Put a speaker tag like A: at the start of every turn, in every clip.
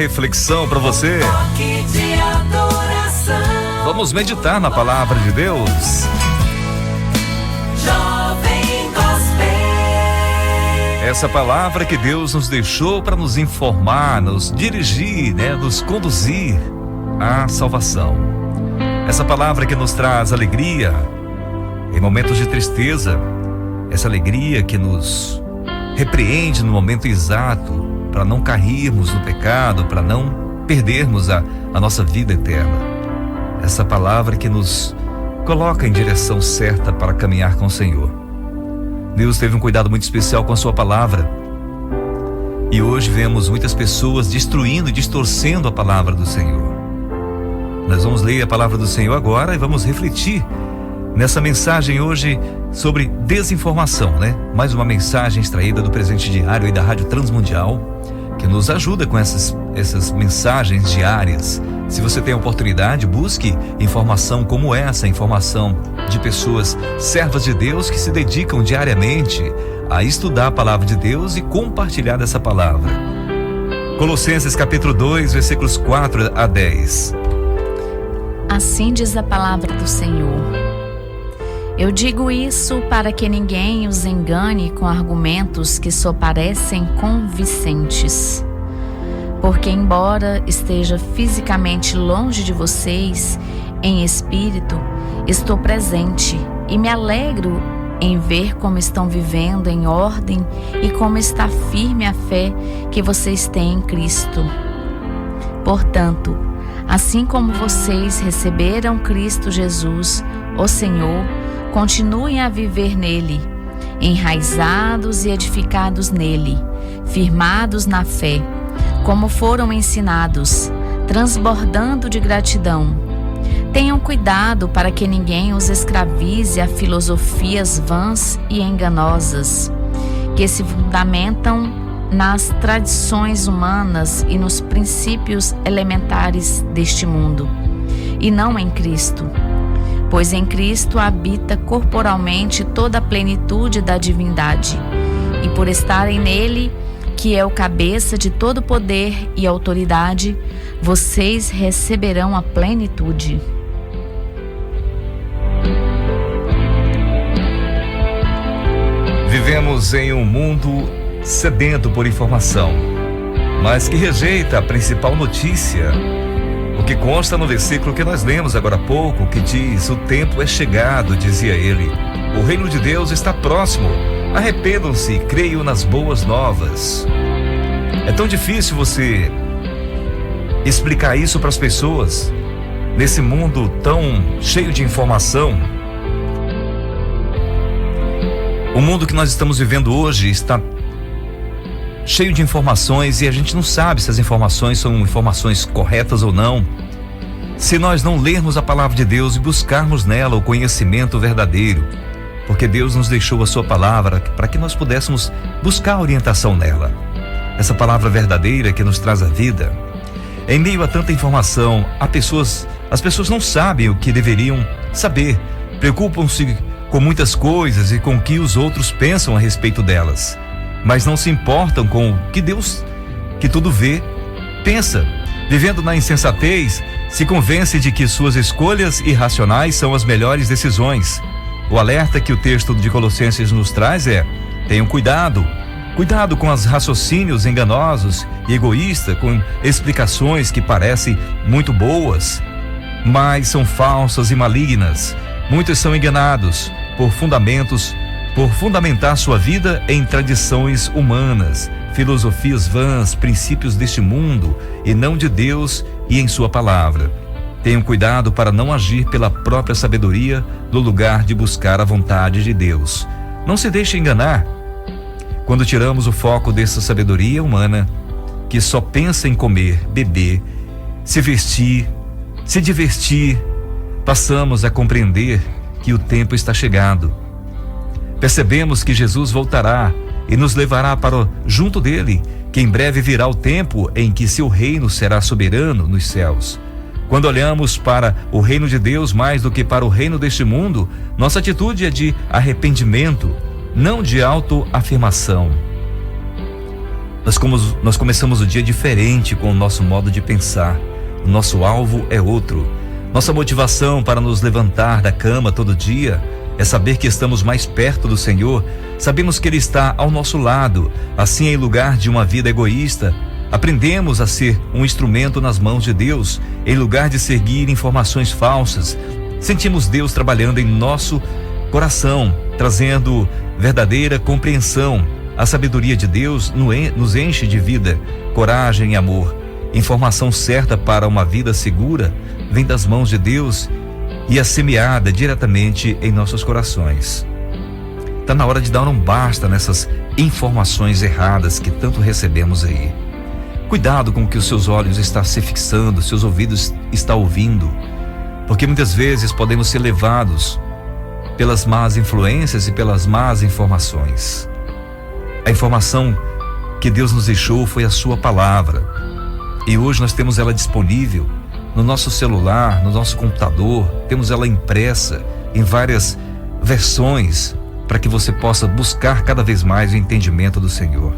A: reflexão para você.
B: Toque de adoração.
A: Vamos meditar na palavra de Deus.
B: Jovem Gospel.
A: Essa palavra que Deus nos deixou para nos informar, nos dirigir, nos conduzir à salvação. Essa palavra que nos traz alegria em momentos de tristeza. Essa alegria que nos repreende no momento exato para não cairmos no pecado, para não perdermos a nossa vida eterna. Essa palavra que nos coloca em direção certa para caminhar com o Senhor. Deus teve um cuidado muito especial com a sua palavra. E hoje vemos muitas pessoas destruindo e distorcendo a palavra do Senhor. Nós vamos ler a palavra do Senhor agora e vamos refletir nessa mensagem hoje sobre desinformação, Mais uma mensagem extraída do presente diário aí da Rádio Transmundial, que nos ajuda com essas mensagens diárias. Se você tem a oportunidade, busque informação como essa, informação de pessoas servas de Deus que se dedicam diariamente a estudar a palavra de Deus e compartilhar dessa palavra. Colossenses capítulo 2, versículos 4 a 10.
C: Assim diz a palavra do Senhor. Eu digo isso para que ninguém os engane com argumentos que só parecem convincentes. Porque embora esteja fisicamente longe de vocês, em espírito, estou presente e me alegro em ver como estão vivendo em ordem e como está firme a fé que vocês têm em Cristo. Portanto, assim como vocês receberam Cristo Jesus, o Senhor, continuem a viver nele, enraizados e edificados nele, firmados na fé, como foram ensinados, transbordando de gratidão. Tenham cuidado para que ninguém os escravize a filosofias vãs e enganosas, que se fundamentam nas tradições humanas e nos princípios elementares deste mundo, e não em Cristo. Pois em Cristo habita corporalmente toda a plenitude da divindade, e por estarem nele, que é o cabeça de todo poder e autoridade, vocês receberão a plenitude.
A: Vivemos em um mundo sedento por informação, mas que rejeita a principal notícia. O que consta no versículo que nós lemos agora há pouco, que diz: o tempo é chegado, dizia ele. O reino de Deus está próximo. Arrependam-se e creiam nas boas novas. É tão difícil você explicar isso para as pessoas, nesse mundo tão cheio de informação. O mundo que nós estamos vivendo hoje está cheio de informações e a gente não sabe se as informações são informações corretas ou não. Se nós não lermos a palavra de Deus e buscarmos nela o conhecimento verdadeiro, porque Deus nos deixou a sua palavra para que nós pudéssemos buscar orientação nela. Essa palavra verdadeira que nos traz a vida. Em meio a tanta informação, as pessoas não sabem o que deveriam saber, preocupam-se com muitas coisas e com o que os outros pensam a respeito delas, mas não se importam com o que Deus, que tudo vê, pensa. Vivendo na insensatez, se convence de que suas escolhas irracionais são as melhores decisões. O alerta que o texto de Colossenses nos traz é: tenham cuidado com os raciocínios enganosos e egoístas, com explicações que parecem muito boas, mas são falsas e malignas. Muitos são enganados por fundamentar sua vida em tradições humanas, filosofias vãs, princípios deste mundo e não de Deus e em sua palavra. Tenham cuidado para não agir pela própria sabedoria no lugar de buscar a vontade de Deus. Não se deixe enganar. Quando tiramos o foco dessa sabedoria humana, que só pensa em comer, beber, se vestir, se divertir, passamos a compreender que o tempo está chegado. Percebemos que Jesus voltará e nos levará para junto dele, que em breve virá o tempo em que seu reino será soberano nos céus. Quando olhamos para o reino de Deus mais do que para o reino deste mundo, nossa atitude é de arrependimento, não de autoafirmação. Nós começamos o dia diferente com o nosso modo de pensar. O nosso alvo é outro. Nossa motivação para nos levantar da cama todo dia é saber que estamos mais perto do Senhor. Sabemos que Ele está ao nosso lado. Assim, em lugar de uma vida egoísta, aprendemos a ser um instrumento nas mãos de Deus. Em lugar de seguir informações falsas, sentimos Deus trabalhando em nosso coração, trazendo verdadeira compreensão. A sabedoria de Deus nos enche de vida, coragem e amor. Informação certa para uma vida segura vem das mãos de Deus e é semeada diretamente em nossos corações. Está na hora de dar um basta nessas informações erradas que tanto recebemos aí. Cuidado com o que os seus olhos estão se fixando, seus ouvidos estão ouvindo, porque muitas vezes podemos ser levados pelas más influências e pelas más informações. A informação que Deus nos deixou foi a sua palavra, e hoje nós temos ela disponível no nosso celular, no nosso computador, temos ela impressa em várias versões para que você possa buscar cada vez mais o entendimento do Senhor.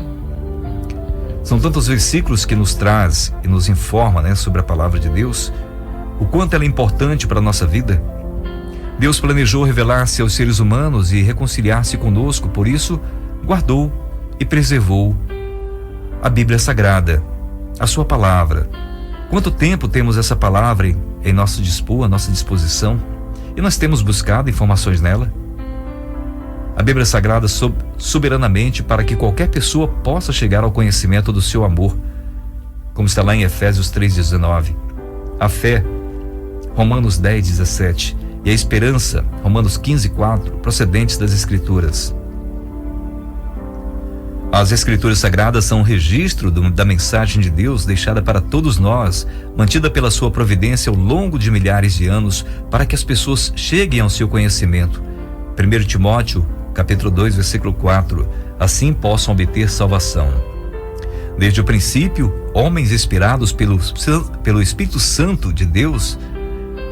A: São tantos versículos que nos traz e nos informa, sobre a palavra de Deus, o quanto ela é importante para a nossa vida. Deus planejou revelar-se aos seres humanos e reconciliar-se conosco, por isso guardou e preservou a Bíblia Sagrada, a sua palavra. Quanto tempo temos essa palavra em nosso dispor, à nossa disposição, e nós temos buscado informações nela? A Bíblia Sagrada soberanamente para que qualquer pessoa possa chegar ao conhecimento do seu amor, como está lá em Efésios 3,19. A fé, Romanos 10,17, e a esperança, Romanos 15,4, procedentes das Escrituras. As Escrituras Sagradas são um registro da mensagem de Deus deixada para todos nós, mantida pela sua providência ao longo de milhares de anos, para que as pessoas cheguem ao seu conhecimento. 1 Timóteo, capítulo 2, versículo 4, assim possam obter salvação. Desde o princípio, homens inspirados pelo Espírito Santo de Deus,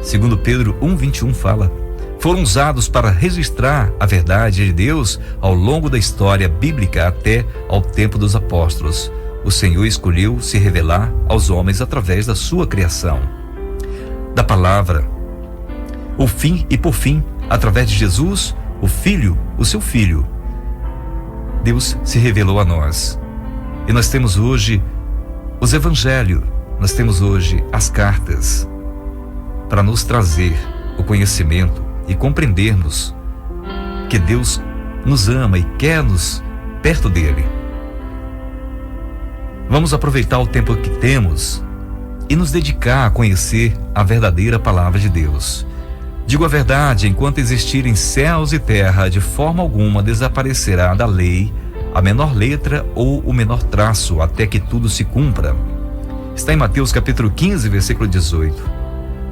A: segundo Pedro 1,21 fala, foram usados para registrar a verdade de Deus ao longo da história bíblica até ao tempo dos apóstolos. O Senhor escolheu se revelar aos homens através da sua criação, da palavra, por fim, através de Jesus, o Filho, o seu Filho. Deus se revelou a nós. E nós temos hoje os Evangelhos, nós temos hoje as cartas para nos trazer o conhecimento e compreendermos que Deus nos ama e quer-nos perto dele. Vamos aproveitar o tempo que temos e nos dedicar a conhecer a verdadeira palavra de Deus. Digo a verdade, enquanto existirem céus e terra, de forma alguma desaparecerá da lei a menor letra ou o menor traço, até que tudo se cumpra. Está em Mateus capítulo 15, versículo 18.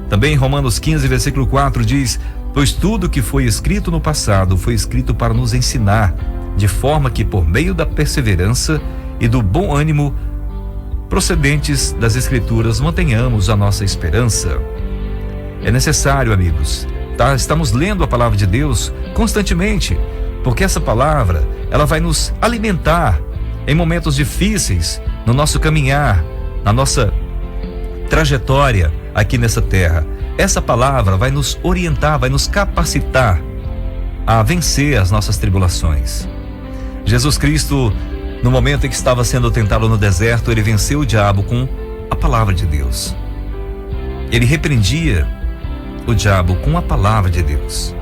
A: Também em Romanos 15, versículo 4 diz: pois tudo que foi escrito no passado foi escrito para nos ensinar, de forma que por meio da perseverança e do bom ânimo procedentes das Escrituras mantenhamos a nossa esperança. É necessário, amigos, estamos lendo a palavra de Deus constantemente, porque essa palavra, ela vai nos alimentar em momentos difíceis, no nosso caminhar, na nossa trajetória aqui nessa terra. Essa palavra vai nos orientar, vai nos capacitar a vencer as nossas tribulações. Jesus Cristo, no momento em que estava sendo tentado no deserto, ele venceu o diabo com a palavra de Deus. Ele repreendia o diabo com a palavra de Deus.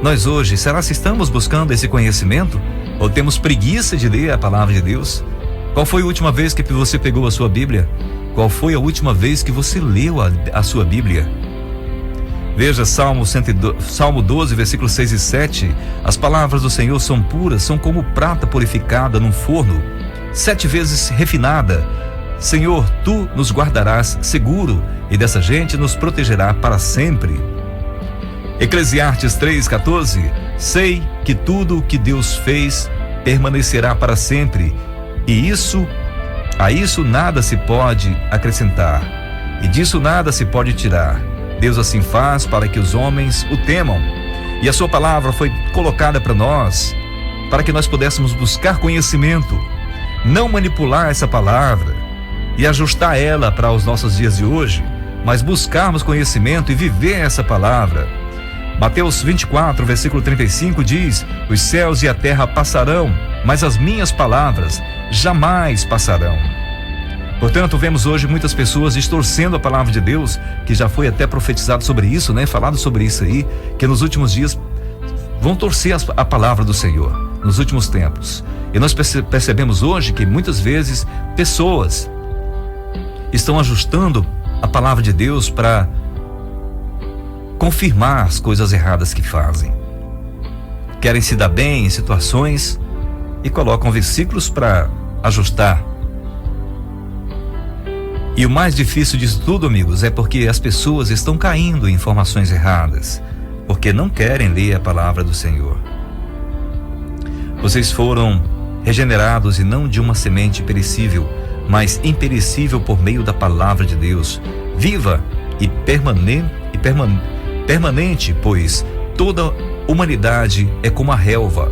A: Nós hoje, será que estamos buscando esse conhecimento? Ou temos preguiça de ler a palavra de Deus? Qual foi a última vez que você pegou a sua Bíblia? Qual foi a última vez que você leu a sua Bíblia? Veja Salmo 12, versículos 6 e 7. As palavras do Senhor são puras, são como prata purificada num forno, 7 vezes refinada. Senhor, tu nos guardarás seguro e dessa gente nos protegerá para sempre. Eclesiastes 3,14. Sei que tudo o que Deus fez permanecerá para sempre, e a isso nada se pode acrescentar, e disso nada se pode tirar. Deus assim faz para que os homens o temam, e a sua palavra foi colocada para nós, para que nós pudéssemos buscar conhecimento. não manipular essa palavra e ajustar ela para os nossos dias de hoje, mas buscarmos conhecimento e viver essa palavra. Mateus 24, versículo 35 diz: os céus e a terra passarão, mas as minhas palavras jamais passarão. Portanto, vemos hoje muitas pessoas distorcendo a palavra de Deus, que já foi até profetizado sobre isso, falado sobre isso aí, que nos últimos dias vão torcer a palavra do Senhor, nos últimos tempos. E nós percebemos hoje que muitas vezes pessoas estão ajustando a palavra de Deus para confirmar as coisas erradas que fazem. Querem se dar bem em situações e colocam versículos para ajustar. E o mais difícil disso tudo, amigos, é porque as pessoas estão caindo em informações erradas, porque não querem ler a palavra do Senhor. Vocês foram regenerados e não de uma semente perecível, mas imperecível por meio da palavra de Deus, viva e permanente, pois toda humanidade é como a relva,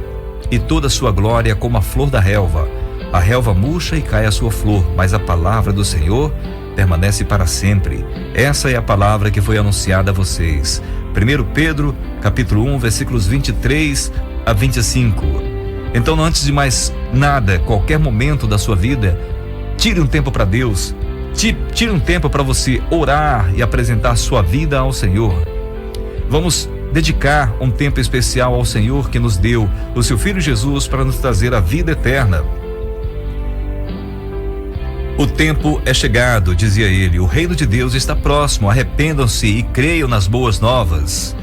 A: e toda sua glória é como a flor da relva. A relva murcha e cai a sua flor, mas a palavra do Senhor permanece para sempre. Essa é a palavra que foi anunciada a vocês. 1 Pedro, capítulo 1, versículos 23 a 25. Então, antes de mais nada, qualquer momento da sua vida, tire um tempo para Deus. Tire um tempo para você orar e apresentar sua vida ao Senhor. Vamos dedicar um tempo especial ao Senhor que nos deu o seu Filho Jesus para nos trazer a vida eterna. O tempo é chegado, dizia ele, o reino de Deus está próximo, arrependam-se e creiam nas boas novas.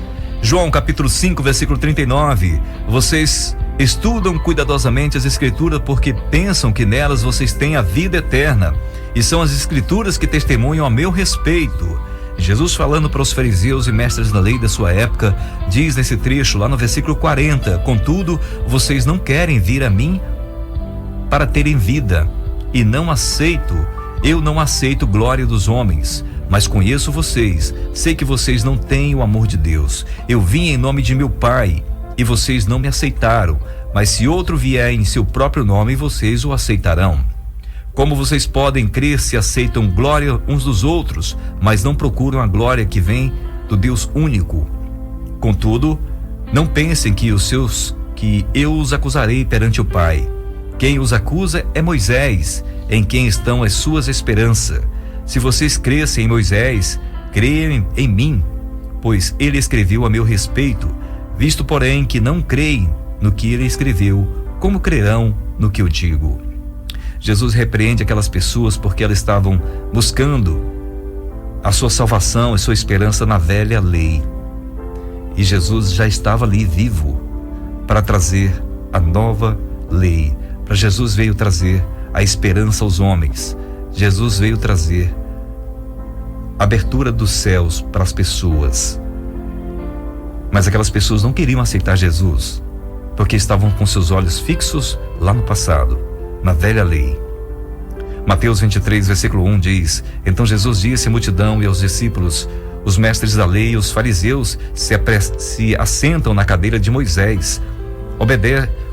A: João capítulo 5, versículo 39, vocês estudam cuidadosamente as Escrituras porque pensam que nelas vocês têm a vida eterna, e são as Escrituras que testemunham a meu respeito. Jesus, falando para os fariseus e mestres da lei da sua época, diz nesse trecho lá no versículo 40, contudo, vocês não querem vir a mim para terem vida, e eu não aceito glória dos homens, mas conheço vocês, sei que vocês não têm o amor de Deus. Eu vim em nome de meu Pai, e vocês não me aceitaram, mas se outro vier em seu próprio nome, vocês o aceitarão. Como vocês podem crer se aceitam glória uns dos outros, mas não procuram a glória que vem do Deus único? Contudo, não pensem que eu os acusarei perante o Pai. Quem os acusa é Moisés, em quem estão as suas esperanças. Se vocês crescem em Moisés, creiam em mim, pois ele escreveu a meu respeito. Visto, porém, que não creem no que ele escreveu, como crerão no que eu digo? Jesus repreende aquelas pessoas porque elas estavam buscando a sua salvação e sua esperança na velha lei. E Jesus já estava ali vivo para trazer a nova lei. Para Jesus veio trazer a esperança aos homens. Jesus veio trazer a abertura dos céus para as pessoas. Mas aquelas pessoas não queriam aceitar Jesus, porque estavam com seus olhos fixos lá no passado, na velha lei. Mateus 23, versículo 1 diz: então Jesus disse à multidão e aos discípulos: os mestres da lei e os fariseus se assentam na cadeira de Moisés.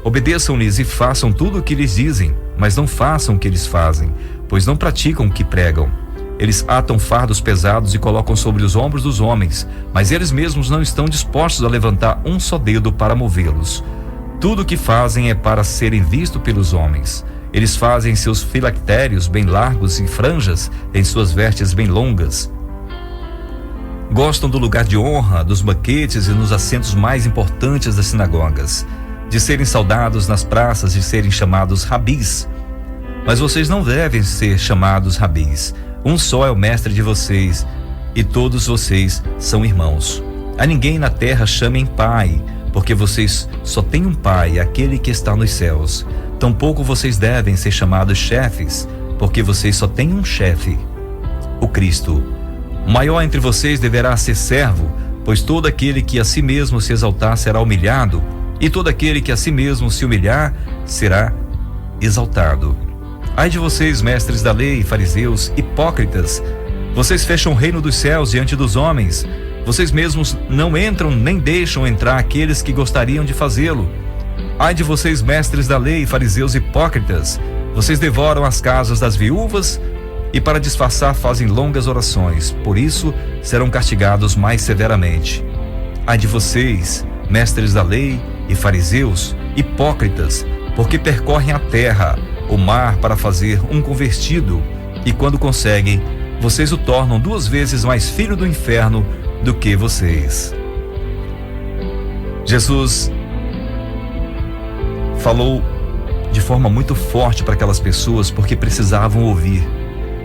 A: Obedeçam-lhes e façam tudo o que lhes dizem, mas não façam o que eles fazem, pois não praticam o que pregam. Eles atam fardos pesados e colocam sobre os ombros dos homens, mas eles mesmos não estão dispostos a levantar um só dedo para movê-los. Tudo o que fazem é para serem vistos pelos homens. Eles fazem seus filactérios bem largos e franjas em suas vestes bem longas. Gostam do lugar de honra, dos banquetes e nos assentos mais importantes das sinagogas, de serem saudados nas praças e serem chamados rabis. Mas vocês não devem ser chamados rabis. Um só é o mestre de vocês, e todos vocês são irmãos. A ninguém na terra chamem pai, porque vocês só têm um pai, aquele que está nos céus. Tampouco vocês devem ser chamados chefes, porque vocês só têm um chefe, o Cristo. O maior entre vocês deverá ser servo, pois todo aquele que a si mesmo se exaltar será humilhado, e todo aquele que a si mesmo se humilhar será exaltado. Ai de vocês, mestres da lei, fariseus, hipócritas! Vocês fecham o reino dos céus diante dos homens. Vocês mesmos não entram nem deixam entrar aqueles que gostariam de fazê-lo. Ai de vocês, mestres da lei, fariseus hipócritas! Vocês devoram as casas das viúvas e, para disfarçar, fazem longas orações. Por isso, serão castigados mais severamente. Ai de vocês, mestres da lei e fariseus, hipócritas, porque percorrem a terra, o mar, para fazer um convertido, e quando conseguem, vocês o tornam 2 vezes mais filho do inferno do que vocês. Jesus falou de forma muito forte para aquelas pessoas, porque precisavam ouvir.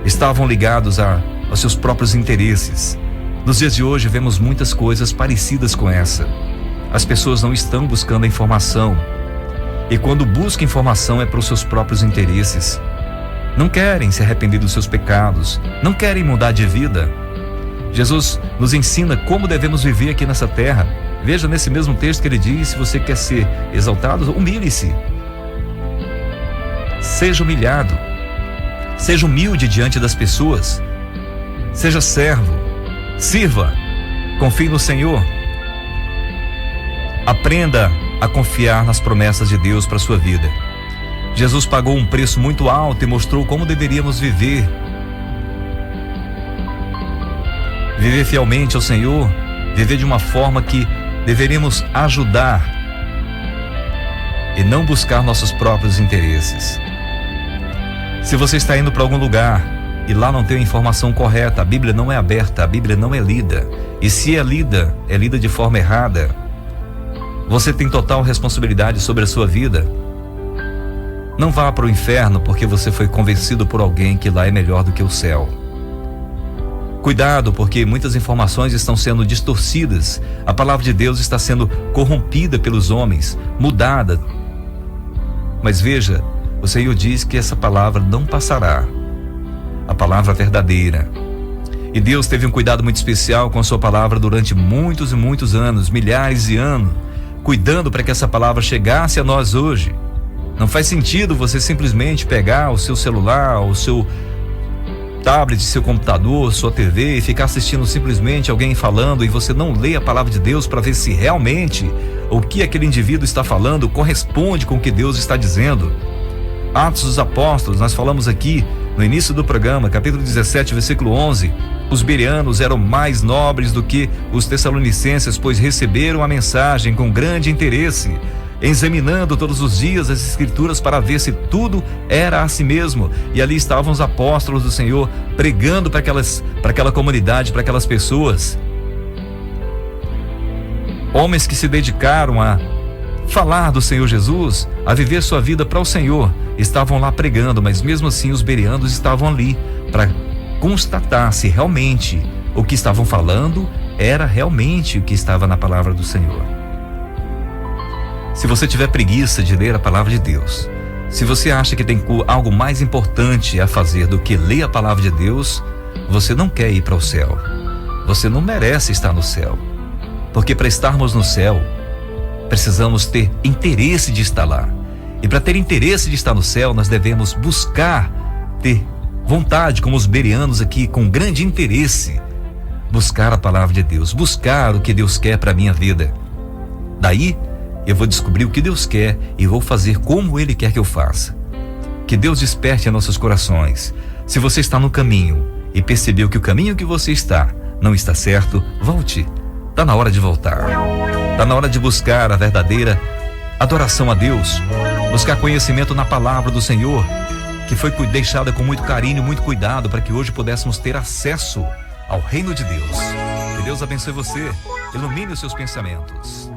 A: Estavam ligados aos seus próprios interesses. Nos dias de hoje vemos muitas coisas parecidas com essa. As pessoas não estão buscando a informação, e quando buscam informação é para os seus próprios interesses. Não querem se arrepender dos seus pecados, não querem mudar de vida. Jesus nos ensina como devemos viver aqui nessa terra. Veja nesse mesmo texto que ele diz: se você quer ser exaltado, humilhe-se. Seja humilhado. Seja humilde diante das pessoas. Seja servo. Sirva. Confie no Senhor. Aprenda a confiar nas promessas de Deus para a sua vida. Jesus pagou um preço muito alto e mostrou como deveríamos viver. Viver fielmente ao Senhor, viver de uma forma que deveríamos ajudar e não buscar nossos próprios interesses. Se você está indo para algum lugar e lá não tem a informação correta, a Bíblia não é aberta, a Bíblia não é lida, e se é lida de forma errada, você tem total responsabilidade sobre a sua vida. Não vá para o inferno porque você foi convencido por alguém que lá é melhor do que o céu. Cuidado, porque muitas informações estão sendo distorcidas. A palavra de Deus está sendo corrompida pelos homens, mudada. Mas veja, o Senhor diz que essa palavra não passará. A palavra verdadeira. E Deus teve um cuidado muito especial com a sua palavra durante muitos e muitos anos, milhares de anos, cuidando para que essa palavra chegasse a nós hoje. Não faz sentido você simplesmente pegar o seu celular, o seu tablet, seu computador, sua TV e ficar assistindo simplesmente alguém falando e você não lê a palavra de Deus para ver se realmente o que aquele indivíduo está falando corresponde com o que Deus está dizendo. Atos dos Apóstolos, nós falamos aqui no início do programa, capítulo 17, versículo 11, os bereanos eram mais nobres do que os tessalonicenses, pois receberam a mensagem com grande interesse, examinando todos os dias as escrituras para ver se tudo era assim mesmo. E ali estavam os apóstolos do Senhor pregando para aquela comunidade, para aquelas pessoas. Homens que se dedicaram a falar do Senhor Jesus, a viver sua vida para o Senhor, estavam lá pregando, mas mesmo assim os bereanos estavam ali para constatar se realmente o que estavam falando era realmente o que estava na palavra do Senhor. Se você tiver preguiça de ler a palavra de Deus, se você acha que tem algo mais importante a fazer do que ler a palavra de Deus, você não quer ir para o céu. Você não merece estar no céu. Porque para estarmos no céu, precisamos ter interesse de estar lá. E para ter interesse de estar no céu, nós devemos buscar ter vontade, como os bereanos aqui, com grande interesse, buscar a palavra de Deus, buscar o que Deus quer para a minha vida. Daí, eu vou descobrir o que Deus quer e vou fazer como Ele quer que eu faça. Que Deus desperte em nossos corações. Se você está no caminho e percebeu que o caminho que você está não está certo, volte. Está na hora de voltar. Está na hora de buscar a verdadeira adoração a Deus. Buscar conhecimento na palavra do Senhor, que foi deixada com muito carinho, muito cuidado, para que hoje pudéssemos ter acesso ao reino de Deus. Que Deus abençoe você. Ilumine os seus pensamentos.